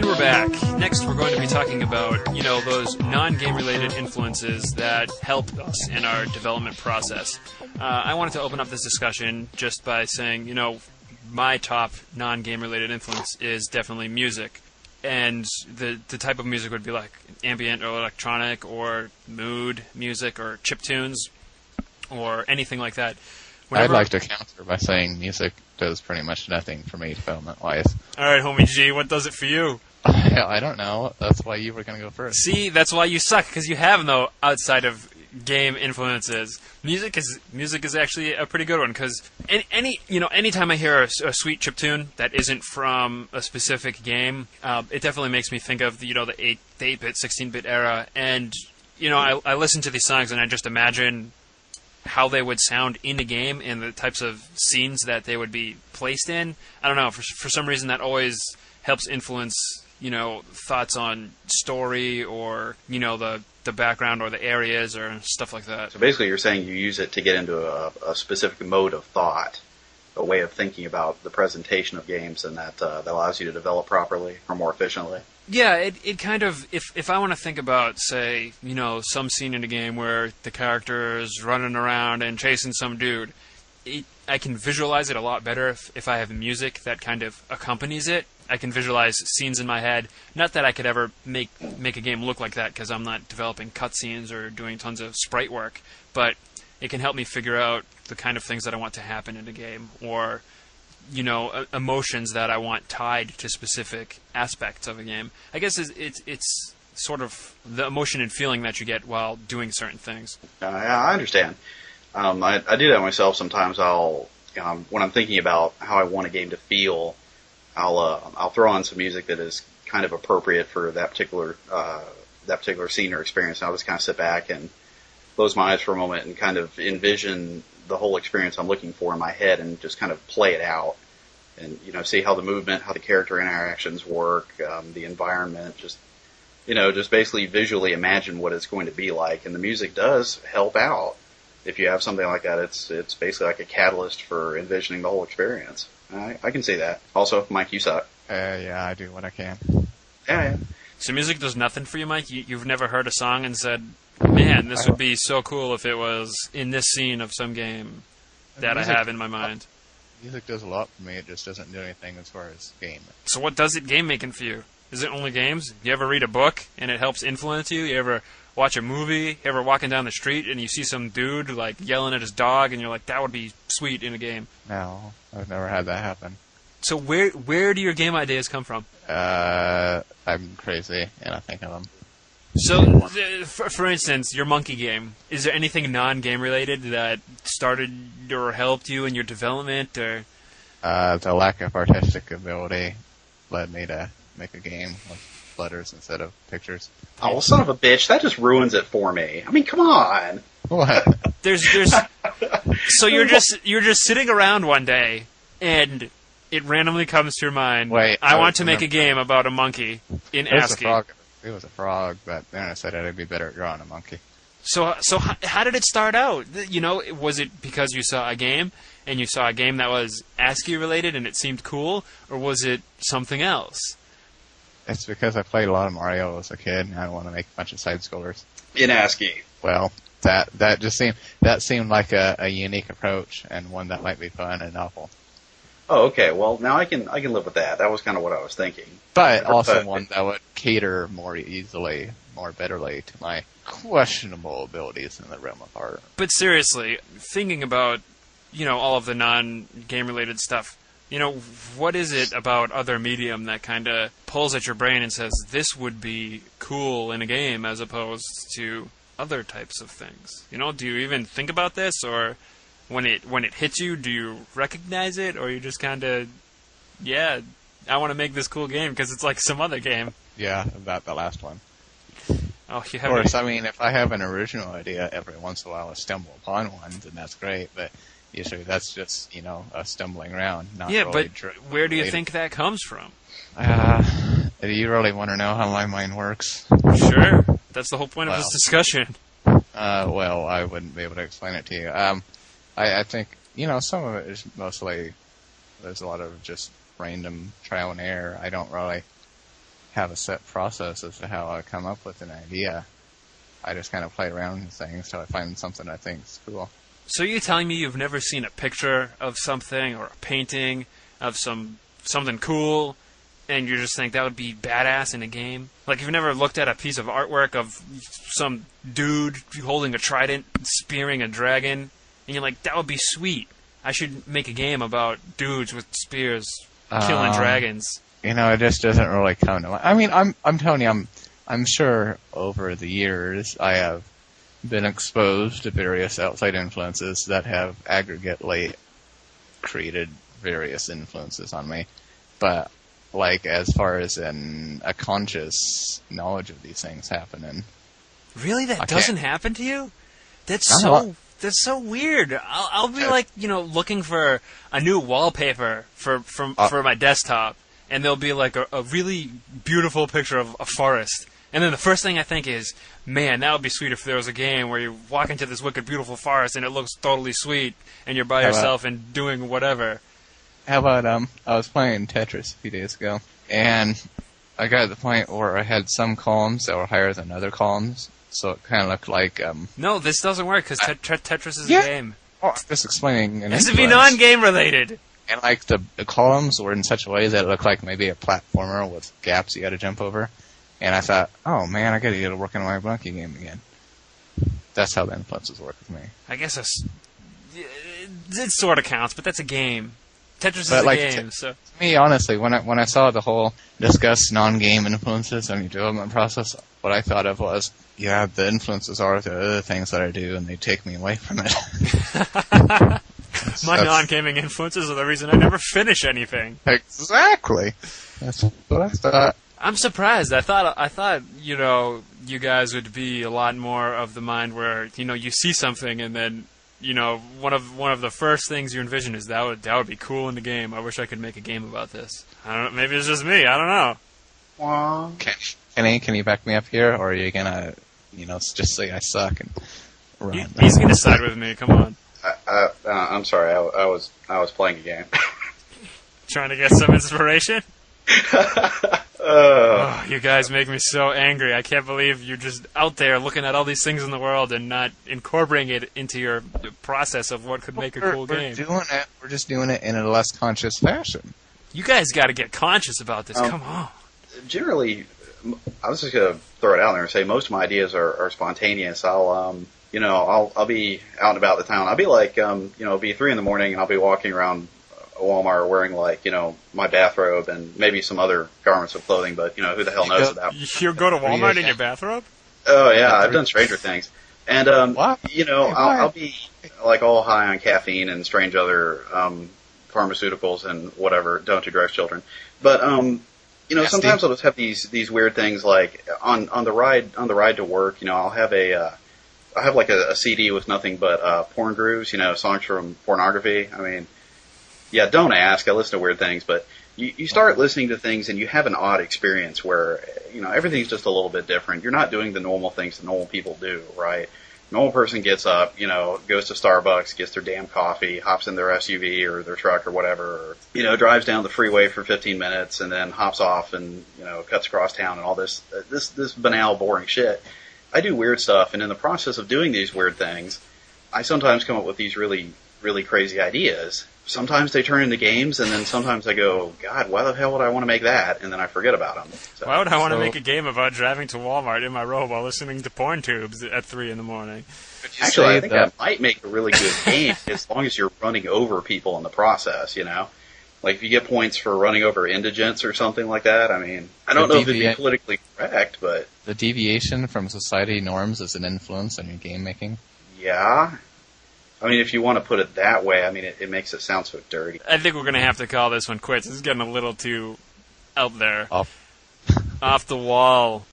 And we're back. Next, we're going to be talking about, those non-game related influences that help us in our development process. I wanted to open up this discussion just by saying, my top non-game related influence is definitely music. And the type of music would be like ambient or electronic or mood music or chiptunes or anything like that. I'd like to counter by saying music does pretty much nothing for me development-wise. All right, homie G, what does it for you? I don't know. That's why you were going to go first. See, that's why you suck, because you have no outside of game influences. Music is actually a pretty good one, because anytime I hear a sweet chiptune that isn't from a specific game, it definitely makes me think of the 8-bit, 16-bit era, and I listen to these songs and I just imagine how they would sound in a game and the types of scenes that they would be placed in. I don't know, for some reason that always helps influence, thoughts on story or, the background or the areas or stuff like that. So basically you're saying you use it to get into a specific mode of thought, a way of thinking about the presentation of games, and that allows you to develop properly or more efficiently. Yeah, it kind of, if I want to think about, say, some scene in a game where the character is running around and chasing some dude, I can visualize it a lot better if I have music that kind of accompanies it. I can visualize scenes in my head. Not that I could ever make a game look like that, because I'm not developing cutscenes or doing tons of sprite work, but it can help me figure out the kind of things that I want to happen in a game, or emotions that I want tied to specific aspects of a game. I guess it's sort of the emotion and feeling that you get while doing certain things. I understand. I do that myself sometimes. I'll when I'm thinking about how I want a game to feel, I'll throw on some music that is kind of appropriate for that particular scene or experience. And I'll just kind of sit back and close my eyes for a moment and kind of envision the whole experience I'm looking for in my head and just kind of play it out and, see how the movement, how the character interactions work, the environment, just basically visually imagine what it's going to be like. And the music does help out. If you have something like that, it's basically like a catalyst for envisioning the whole experience. I can see that. Also, Mike, you suck. Yeah, I do what I can. Yeah. So music does nothing for you, Mike? You've never heard a song and said, man, this would be so cool if it was in this scene of some game that I have in my mind. Music does a lot for me. It just doesn't do anything as far as game. So what does it game making for you? Is it only games? You ever read a book and it helps influence you? You ever watch a movie? You ever walking down the street and you see some dude like yelling at his dog and you're like, that would be sweet in a game? No, I've never had that happen. So where do your game ideas come from? I'm crazy and I think of them. So, for instance, your monkey game, is there anything non-game related that started or helped you in your development? Or the lack of artistic ability led me to make a game with letters instead of pictures. Oh, well, son of a bitch, that just ruins it for me. I mean, come on. What? So you're just sitting around one day, and it randomly comes to your mind, Wait, I want to make a game about a monkey in ASCII. It was a frog, but then I said I'd be better at drawing a monkey. So how did it start out? Was it because you saw a game, and you saw a game that was ASCII related and it seemed cool, or was it something else? It's because I played a lot of Mario as a kid, and I want to make a bunch of side-scrollers. In ASCII. Well, that seemed like a unique approach, and one that might be fun and novel. Oh, okay. Well, now I can live with that. That was kind of what I was thinking. But also one that would cater more betterly to my questionable abilities in the realm of art. But seriously, thinking about, all of the non-game related stuff, what is it about other medium that kind of pulls at your brain and says, this would be cool in a game as opposed to other types of things? Do you even think about this, or when it hits you, do you recognize it, or you just kind of, yeah, I want to make this cool game because it's like some other game? Yeah, about the last one. Oh, you of have. Course, I mean, if I have an original idea, every once in a while I stumble upon one, then that's great. But usually that's just a stumbling around. Not yeah, really but where do you think that comes from? Do you really want to know how my mind works? Sure, that's the whole point of this discussion. Well, I wouldn't be able to explain it to you. I think, some of it is mostly, there's a lot of just random trial and error. I don't really have a set process as to how I come up with an idea. I just kind of play around with things till I find something I think is cool. So you're telling me you've never seen a picture of something or a painting of something cool, and you just think that would be badass in a game? Like, you've never looked at a piece of artwork of some dude holding a trident, spearing a dragon, and you're like, that would be sweet. I should make a game about dudes with spears killing dragons. You know, it just doesn't really come to mind. I mean, I'm telling you, I'm sure over the years I have been exposed to various outside influences that have aggregately created various influences on me. But, like, as far as a conscious knowledge of these things happening. Really? That doesn't happen to you? That's so weird. I'll be like, looking for a new wallpaper for my desktop, and there'll be like a really beautiful picture of a forest. And then the first thing I think is, man, that would be sweet if there was a game where you walk into this wicked beautiful forest and it looks totally sweet, and you're by yourself and doing whatever. How about, I was playing Tetris a few days ago, and I got to the point where I had some columns that were higher than other columns, so it kind of looked like... No, this doesn't work, because Tetris is a game. Oh, I'm just explaining an It has to be non-game related. And, like, the columns were in such a way that it looked like maybe a platformer with gaps you had to jump over. And I thought, oh man, I gotta get to work on my Monkey game again. That's how the influences work with me. I guess it sort of counts, but that's a game. Tetris is like, a game, so... To me, honestly, when I saw the whole discuss non-game influences on your development process, what I thought of was, yeah, the influences are the other things that I do, and they take me away from it. My non-gaming influences are the reason I never finish anything. Exactly. That's what I thought. I'm surprised. I thought, you guys would be a lot more of the mind where, you see something and then, one of the first things you envision is that would be cool in the game. I wish I could make a game about this. I don't know. Maybe it's just me. I don't know. Can you back me up here, or are you gonna, just say I suck and run? He's gonna side with me. Come on. I'm sorry. I was playing a game. Trying to get some inspiration. Oh, you guys make me so angry. I can't believe you're just out there looking at all these things in the world and not incorporating it into your process of what could make a cool game. We're just doing it in a less conscious fashion. You guys got to get conscious about this. Come on. Generally, I was just gonna throw it out there and say most of my ideas are spontaneous. I'll be out and about the town. I'll be like, it'll be 3 a.m. and I'll be walking around Walmart wearing my bathrobe and maybe some other garments of clothing, but who the hell knows about. You go to Walmart in your bathrobe? Oh yeah, I've done stranger things. And I'll be like all high on caffeine and strange other pharmaceuticals and whatever. Don't do drugs, children. But sometimes I'll just have these weird things like on the ride to work. I'll have a CD with nothing but porn grooves. Songs from pornography. I mean. Yeah, don't ask. I listen to weird things, but you start listening to things and you have an odd experience where, everything's just a little bit different. You're not doing the normal things that normal people do, right? Normal person gets up, goes to Starbucks, gets their damn coffee, hops in their SUV or their truck or whatever, or, drives down the freeway for 15 minutes and then hops off and, cuts across town and all this banal, boring shit. I do weird stuff, and in the process of doing these weird things, I sometimes come up with these really, really crazy ideas. Sometimes they turn into games, and then sometimes I go, God, why the hell would I want to make that? And then I forget about them. So, why would I want to make a game about driving to Walmart in my robe while listening to porn tubes at 3 a.m? Actually, I think that might make a really good game as long as you're running over people in the process, Like if you get points for running over indigents or something like that, I mean, I don't know if it'd be politically correct, but... The deviation from society norms is an influence on your game making? Yeah. I mean, if you want to put it that way, I mean, it makes it sound so dirty. I think we're going to have to call this one quits. This is getting a little too out there. Off the wall.